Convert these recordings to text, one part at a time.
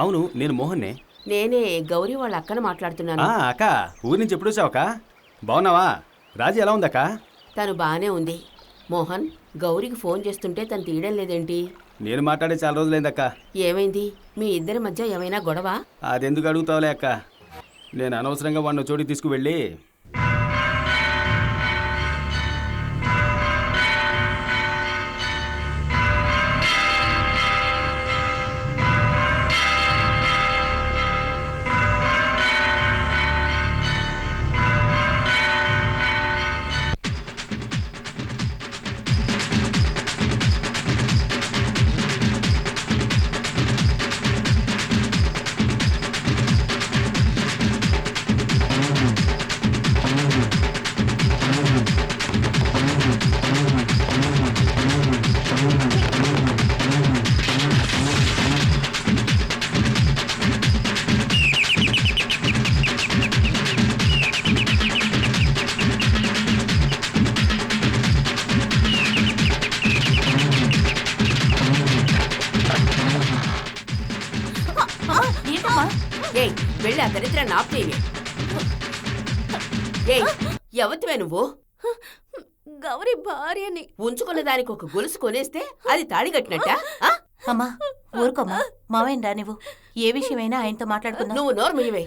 అవును, నేను మోహన్నే. నేనే గౌరీ వాళ్ళ అక్కను మాట్లాడుతున్నాను. అక్క, ఊరి నుంచి ఎప్పుడు వచ్చావు అక్క? బాగున్నావా? రాజీ ఎలా ఉందక్క? తను బానే ఉంది. మోహన్, గౌరీకి ఫోన్ చేస్తుంటే తను తీయడం లేదేంటి? నేను మాట్లాడే చాలా రోజులైందక్క. ఏమైంది? మీ ఇద్దరి మధ్య ఏమైనా గొడవ? అదెందుకు అడుగుతావులే అక్క. నేను అనవసరంగా వాడిని చోటికి తీసుకువెళ్ళి వెళ్ళి ఆ దరిద్ర నాపేవి. ఎవతివే నువ్వు? గౌరీ భార్యని. ఉంచుకున్న దానికి ఒక గొలుసు కొనేస్తే అది తాళి కట్టినట్ట? అమ్మా ఊరుకోమ్మా, మావయ్య రా, నువ్వు ఏ విషయమైనా ఆయనతో మాట్లాడుకుందాం. నువ్వు నోరు ముయ్యవే.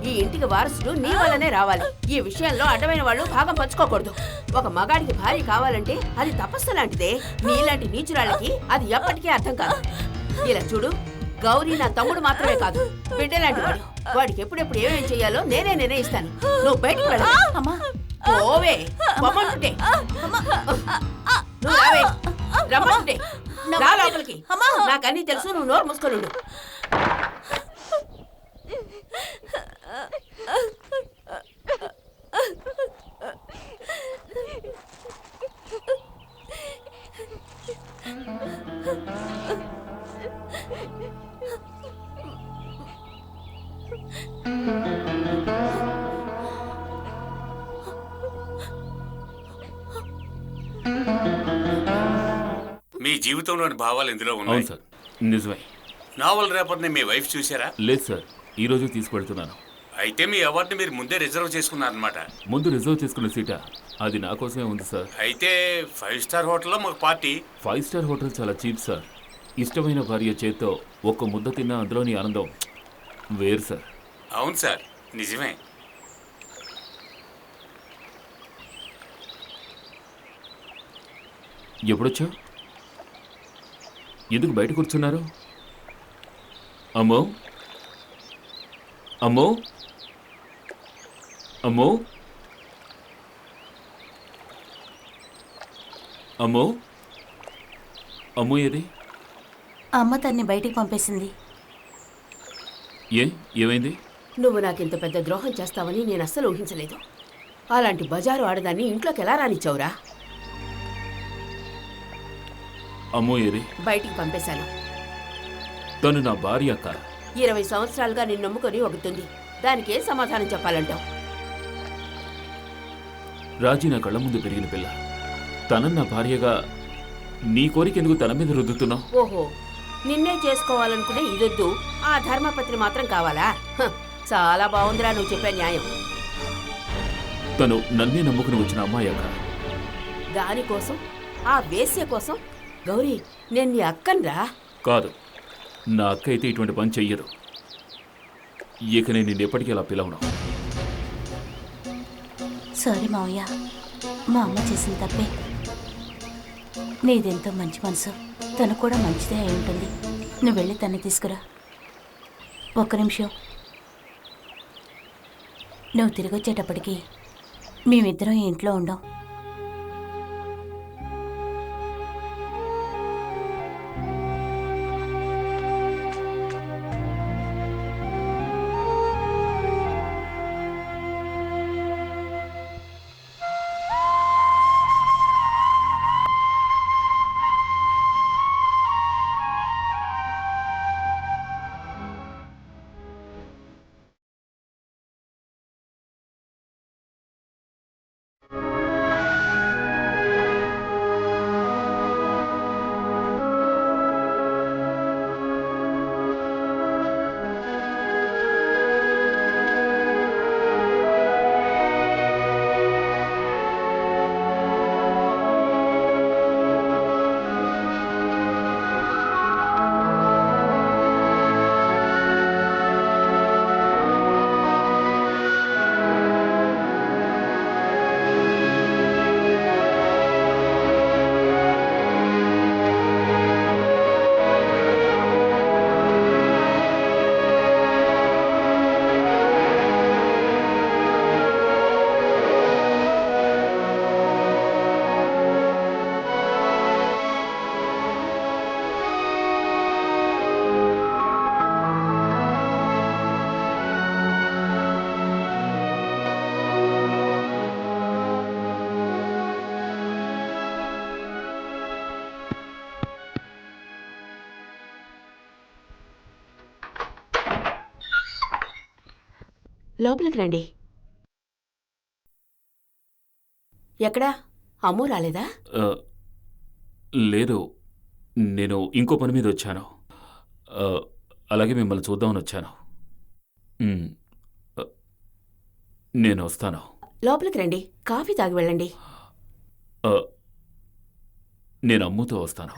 ఈ ఇంటికి వారసుడు నీ వల్లనే రావాలి. ఈ విషయంలో అడ్డమైన వాళ్ళు భాగం పంచుకోకూడదు. ఒక మగాడికి భార్య కావాలంటే అది తపస్సు లాంటిదే. నీలాంటి నీచురాళ్ళకి అది ఎప్పటికీ అర్థం కాదు. ఇలా చూడు, గౌరీ నా తమ్ముడు మాత్రమే కాదు, బిడ్డలాంటి వాడు. వాడికి ఎప్పుడెప్పుడు ఏమేం చెయ్యాలో నేనే నిర్ణయిస్తాను. నువ్వు బయటకు వెళ్ళ. ఓవే రమ్మంటుంటే నువ్వు రావే. రమ్మంటుంటే రా లోపలికి. నాకన్నీ తెలుసు, నువ్వు నోరు మూసుకొనుండు. మీ జీవితంలోని భావాలు ఇందులో ఉన్నాయి. అవును సార్, నిజమే. నావల్ రేపటిని మీ వైఫ్ చూసారా? లేదు సార్, ఈ రోజు తీసుకువెళ్తున్నాను. అయితే మీ అవార్డుని మీరు ముందే రిజర్వ్ చేసుకున్నారనమాట. ముందు రిజర్వ్ చేసుకున్న సీటా? అది నా కోసమే ఉంది సార్. అయితే 5 స్టార్ హోటల్లో మాకు పార్టీ. 5 స్టార్ హోటల్ చాలా చీప్ సార్. ఇష్టమైన భార్య చేత్తో ఒక్క ముద్ద తిన్నా అందులోని ఆనందం వేరు సార్. అవును సార్, నిజమే. ఎప్పుడొచ్చా? ఎందుకు బయట కూర్చున్నారు? అమ్మో అమ్మో అమ్మో అమ్మో అమ్మో ఏది? అమ్మ తన్ని బయటికి పంపేసింది. ఏమైంది? నువ్వు నాకింత పెద్ద ద్రోహం చేస్తావని నేను అస్సలు ఊహించలేదు. అలాంటి బజారు ఆడదాన్ని ఇంట్లోకి ఎలా రానిచ్చావురా? అమ్మో ఏది? బయటికి పంపేశాను. తను నా భార్య అక్క. 20 సంవత్సరాలుగా నిన్ను నమ్ముకొని ఒకతుంది. దానికి ఏం సమాధానం చెప్పాలంటావు? రాజీ నా కళ్ళ ముందు పెరిగిన పిల్ల. తనన్న భార్యగా నీ కోరిక ఎందుకు తన మీద రుద్దుతున్నావు? ఓహో, నిన్నే చేసుకోవాలనుకునే ఇదొద్దు, ఆ ధర్మపత్రి మాత్రం కావాలా? చాలా బాగుందిరా నువ్వు చెప్పే న్యాయం. తను నన్నే నమ్ముకుని వచ్చిన అమ్మాయి అక్క. దానికోసం, ఆ వేశ్య కోసం గౌరీ నేను నీ అక్కన్రా. కాదు, నా అక్క అయితే ఇటువంటి పని చెయ్యదు. ఇక నేను నిన్ను ఎప్పటికీ అలా పిలవను. సారీ మావయ్య, మా అమ్మ చేసిన తప్పే. నీదెంతో మంచి మనసు, తను కూడా మంచిదే అయి ఉంటుంది. నువ్వు వెళ్ళి తన్ని తీసుకురా. ఒక్క నిమిషం. నువ్వు తిరిగి వచ్చేటప్పటికి మేమిద్దరం ఈ ఇంట్లో ఉండం. లోపలికి రండి. ఎక్కడా అమ్ము రాలేదా? ఆ, లేదు, నేను ఇంకో పని మీద వచ్చాను. ఆ, అలాగే మిమ్మల్ని చూద్దామని వచ్చాను. ఉమ్, ఆ, నేను వస్తాను. లోపలికి రండి, కాఫీ తాగి వెళ్ళండి. ఆ, నేను అమ్ముతో వస్తాను.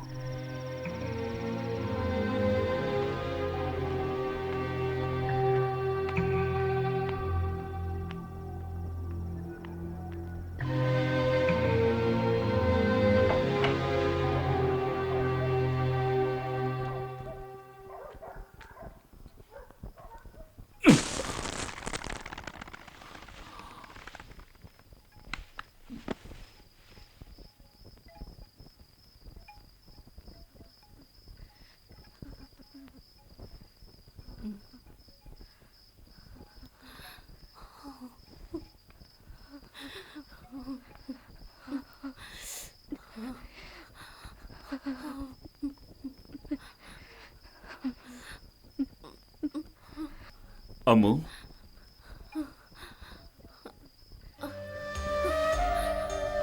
అమ్ము,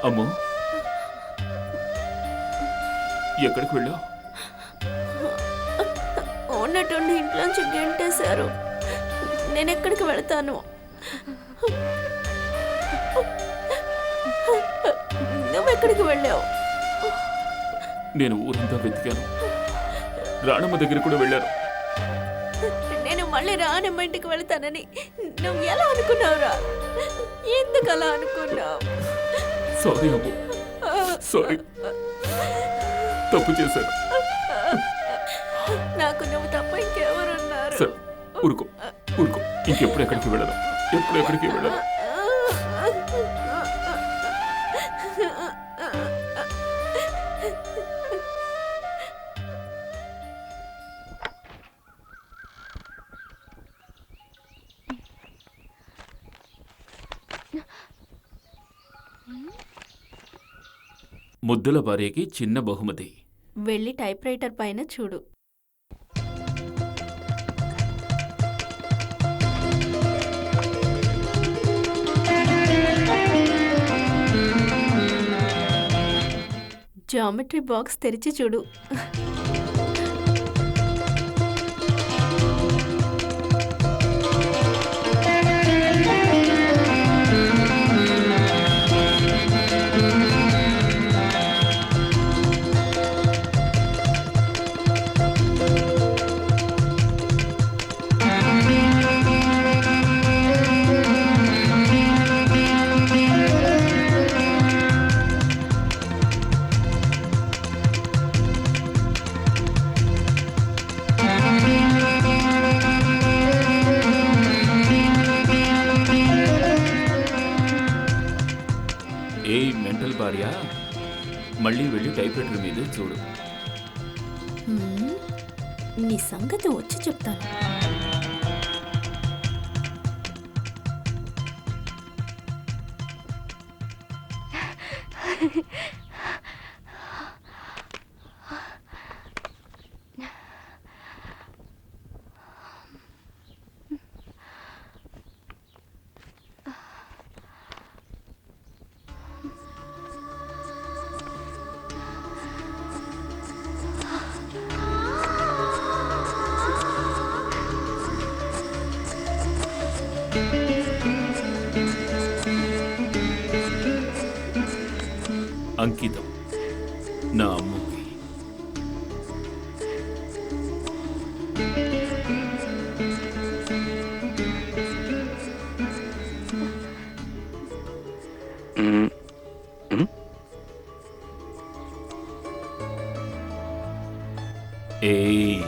అమ్ము, ఎక్కడికి వెళ్ళావు? ఉన్నట్టుండి ఇంట్లోంచి గెంటేశారు. నేను ఎక్కడికి వెళ్తాను? నువ్వెక్కడికి వెళ్ళావు? నేను ఊరంతా వెతికాను. రాణమ్మ దగ్గర కూడా వెళ్ళాను. నేను మళ్ళీ రానమ్మ ఇంటికి వెళ్తానని నువ్వు ఎలా అనుకున్నావురా? ఎందుకు అలా అనుకున్నావు? సారీ అమ్ము, సారీ, తప్పు చేశాను. నాకు నువ్వు తప్ప ఇంకెవరున్నారు? సరే, ఊరుకో ఊరుకో, ఇంకెప్పుడు ఎక్కడికి వెళ్ళను, ఎప్పుడు ఎక్కడికి వెళ్ళను. ముద్దుల భార్యకి చిన్న బహుమతి. వెళ్ళి టైప్ రైటర్ పైన చూడు. జామెట్రీ బాక్స్ తెరిచి చూడు. ఏ మెంటల్ భార్య, మళ్ళీ వెళ్ళి టైప్ రైటర్ మీద చూడు. నీ సంగతి వచ్చి చెప్తాను. అంకితం నా అమ్ముకి. ఏయ్